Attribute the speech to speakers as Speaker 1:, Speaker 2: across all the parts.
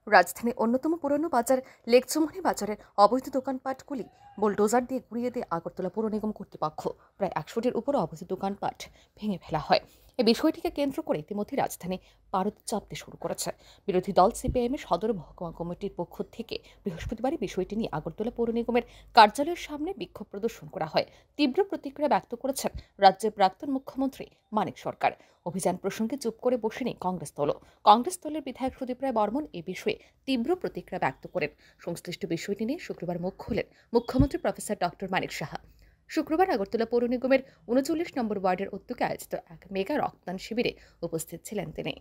Speaker 1: রাজধানীর অন্যতম পুরনো বাজার লেকচুমনি বাজারের অবৈধ দোকানপাটগুলি বুলডোজার দিয়ে গুঁড়িয়ে দিয়ে আগরতলা পৌর নিগম কর্তৃপক্ষ প্রায় 100টির উপর অবৈধ দোকানপাট ভেঙে ফেলা হয়। এই বিষয়টিকে কেন্দ্র করে ইতিমধ্যে রাজধানী পারদ চাপতে শুরু করেছে। বিরোধী দল সিপিআইএম এর সদর মহকুমা কমিটির পক্ষ থেকে বৃহস্পতিবার বিষয়টি নিয়ে আগরতলা পৌর নিগমের কার্যালয়ের সামনে বিক্ষোভ প্রদর্শন করা হয়। তীব্র প্রতিক্রিয়া ব্যক্ত করেছেন রাজ্যের প্রাক্তন মুখ্যমন্ত্রী মানিক সরকার। অভিযান প্রসঙ্গে চুপ করে বসেনি কংগ্রেস দলের বিধায়ক সুদীপ রায় বর্মন এ বিষয়ে তীব্র প্রতিক্রিয়া ব্যক্ত করেন। সংশ্লিষ্ট বিষয়টি নিয়ে শুক্রবার মুখ খোলেন মুখ্যমন্ত্রী প্রফেসর ডক্টর মানিক সাহা। শুক্রবার আগরতলা পৌর নিগমের 39 নম্বর ওয়ার্ডের উদ্যোগে আয়োজিত এক মেগা রক্তদান শিবিরে উপস্থিত ছিলেন তিনি।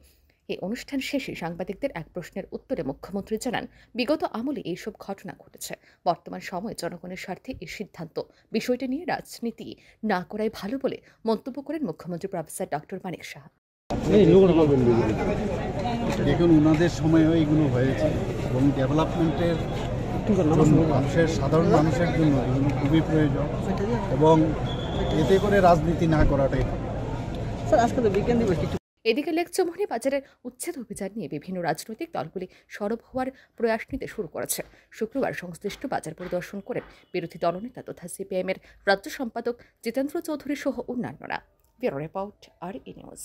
Speaker 1: এই অনুষ্ঠান শেষে সাংবাদিকদের এক প্রশ্নের উত্তরে মুখ্যমন্ত্রী জানান, বিগত আমলে এইসব ঘটনা ঘটেছে। বর্তমান সময়ে জনগণের স্বার্থে এই সিদ্ধান্ত। বিষয়টি নিয়ে রাজনীতি না করাই ভালো বলে মন্তব্য করেন মুখ্যমন্ত্রী প্রফেসর ডক্টর মানিক সাহা।
Speaker 2: দেখুন, ওনাদের সময়ও এগুলো হয়েছে এবং ডেভেলপমেন্টের মানুষের সাধারণ মানুষের জন্য এগুলো খুবই প্রয়োজন এবং এতে করে রাজনীতি না করাটাই ভালো।
Speaker 1: এদিকে লেকচুমনি বাজারের উচ্ছেদ অভিযান নিয়ে বিভিন্ন রাজনৈতিক দলগুলি সরব হওয়ার প্রয়াস নিতে শুরু করেছে। শুক্রবার সংশ্লিষ্ট বাজার পরিদর্শন করেন বিরোধী দলনেতা তথা সিপিআইএম এর রাজ্য সম্পাদক জিতেন্দ্র চৌধুরী সহ অন্যান্যরা। Bureau report, RE news.